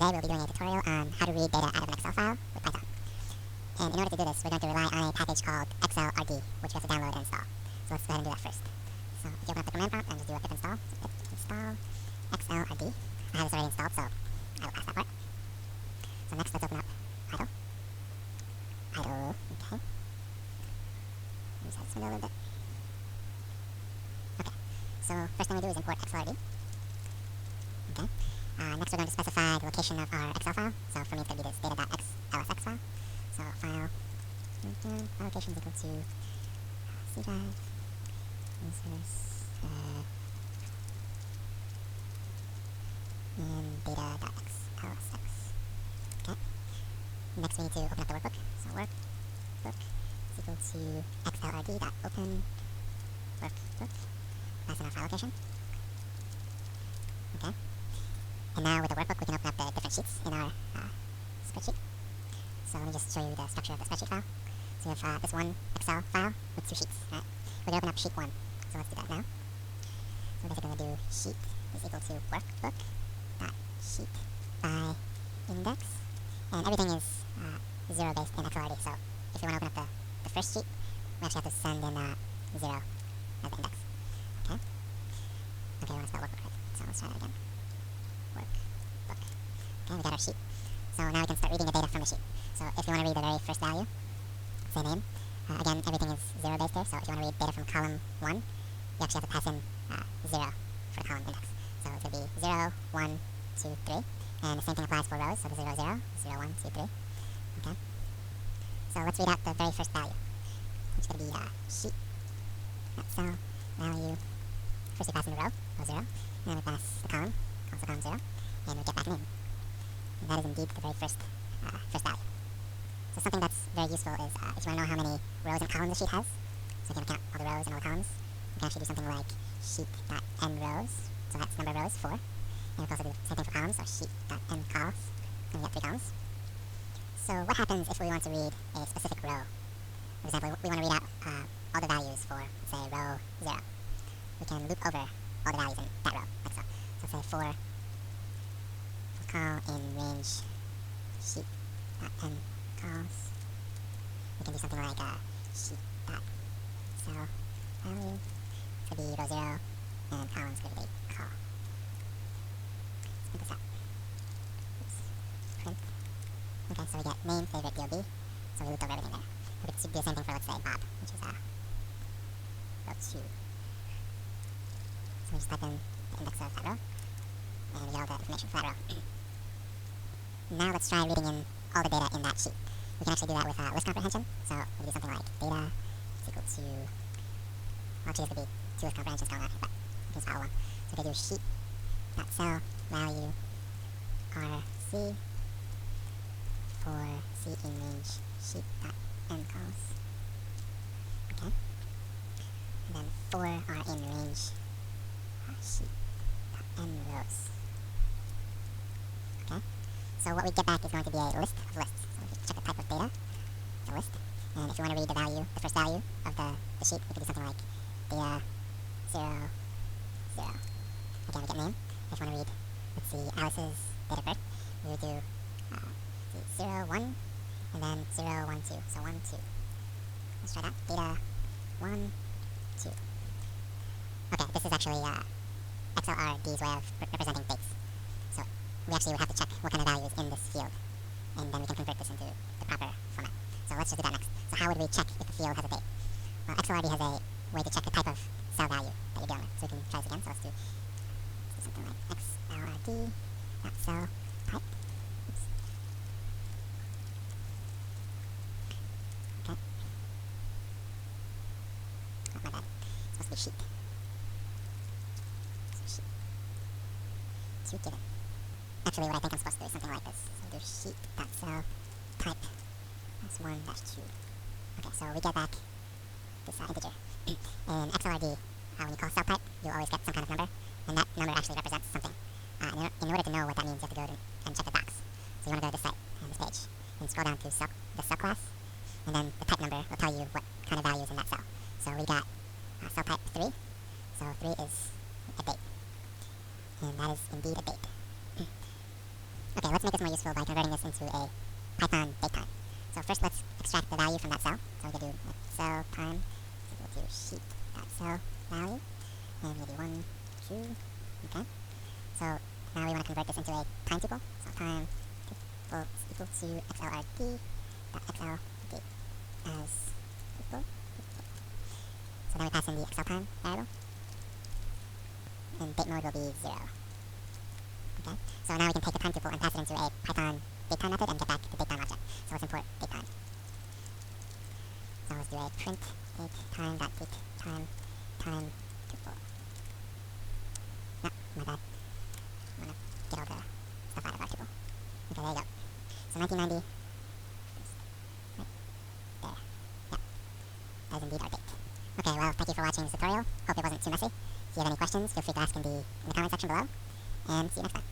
Today we'll be doing a tutorial on how to read data out of an Excel file with Python. And in order to do this, we're going to rely on a package called XLRD, which we have to download and install. So let's go ahead and do that first. So if you open up the command prompt and just do a pip install, so pip install XLRD. I have this already installed, so I will pass that part. So next, let's open up idle. Idle, okay. Let me set this window a little bit. Okay, so first thing we do is import XLRD. Okay. Next we're going to specify the location of our Excel file. So for me it's going to be this data.xlsx file. So file allocation is equal to C drive users and data.xlsx. Okay. Next we need to open up the workbook. So workbook is equal to xlrd.open workbook. Pass in our file location. Okay. And now with the workbook we can open up the different sheets in our spreadsheet. So let me just show you the structure of the spreadsheet file. So we have this one Excel file with two sheets, right? We're going to open up sheet 1. So let's do that now. So we're basically going to do sheet is equal to workbook dot sheet by index. And everything is 0 based in XLRD. So if we want to open up the first sheet, we actually have to send in 0 as the index. Okay? Okay, we want to spell workbook right. So let's try that again. Workbook. Okay, we got our sheet. So now we can start reading the data from the sheet. So if you want to read the very first value, say name, again everything is 0 based here, so if you want to read data from column 1, you actually have to pass in 0 for the column index. So it's going to be 0, 1, 2, 3, and the same thing applies for rows, so the 0, 0, 0, 1, 2, 3. Okay. So let's read out the very first value, which is going to be sheet, cell, value. First we pass in the row 0, and then we pass the column, also column 0, and we get back a name. And that is indeed the very first value. So something that's very useful is if you want to know how many rows and columns a sheet has, so you can count all the rows and all the columns, you can actually do something like sheet.nRows, so that's number of rows, 4. And we can also do the same thing for columns, so sheet.nCols, and we get 3 columns. So what happens if we want to read a specific row? For example, we want to read out all the values for, say, row 0. We can loop over all the values in that row, like so. So say for call in range sheet.nCols, we can do something like sheet.cell value to be row 0 and columns could be call. Let's print this out. Oops. Print. Okay, so we get name, favorite, DOB, so we looped over everything there. We could do the same thing for, let's say, Bob, which is row 2. So we just type in the index of that row, and we get all the information for that row. Now let's try reading in all the data in that sheet. We can actually do that with list comprehension. So we'll do something like data is equal to, well actually this could be 2 list comprehensions going on here, but we can file 1. So we can do sheet.cell value RC for C in range sheet.nCols. Okay. And then 4 are in range sheet.nRows. Okay. So what we get back is going to be a list of lists. So we check the type of data, it's a list. And if you want to read the value, the first value of the sheet, we could do something like data 0, 0. Again, we get name. If you want to read, let's see, Alice's date of birth, we would do 0, 1, and then 0, 1, 2. So 1, 2. Let's try that. Data 1, 2. Okay, this is actually XLRD's way of representing dates. So we actually would have to check what kind of value is in this field, and then we can convert this into the proper format. So let's just do that next. So how would we check if the field has a date? Well, XLRD has a way to check the type of cell value that you're dealing with. So we can try this again. So let's do something like XLRD.cell type. Oops. Okay. Oh, my bad. It's supposed to be sheet. So sheet. 2 given. Actually, what I think I'm supposed to do is something like this. So do sheet.cell type as 1 dash 2. Okay, so we get back this integer. In XLRD, when you call cell type, you always get some kind of number, and that number actually represents something. In order to know what that means, you have to go and check the docs. So you want to go to this site, and this page, and scroll down to the cell class, and then the type number will tell you what kind of value is in that cell. So we got cell type 3, so 3 is a date, and that is indeed a date. Okay, let's make this more useful by converting this into a Python datetime. So first let's extract the value from that cell. So we can do Excel time is equal to sheet.cell value. And maybe 1, 2, okay. So now we want to convert this into a time tuple. So time tuple is equal to xlrt.xl date as tuple. So then we pass in the Excel time variable. And date mode will be 0. Okay. So now we can take the time tuple and pass it into a Python datetime method and get back the datetime object. So let's import datetime. So let's do a print datetime.datetime time tuple. No, my bad. I want to get all the stuff out of our tuple. Okay, there you go. So 1990. Right there. Yep. That is indeed our date. Okay, well, thank you for watching this tutorial. Hope it wasn't too messy. If you have any questions, feel free to ask in the comment section below. And see you next time.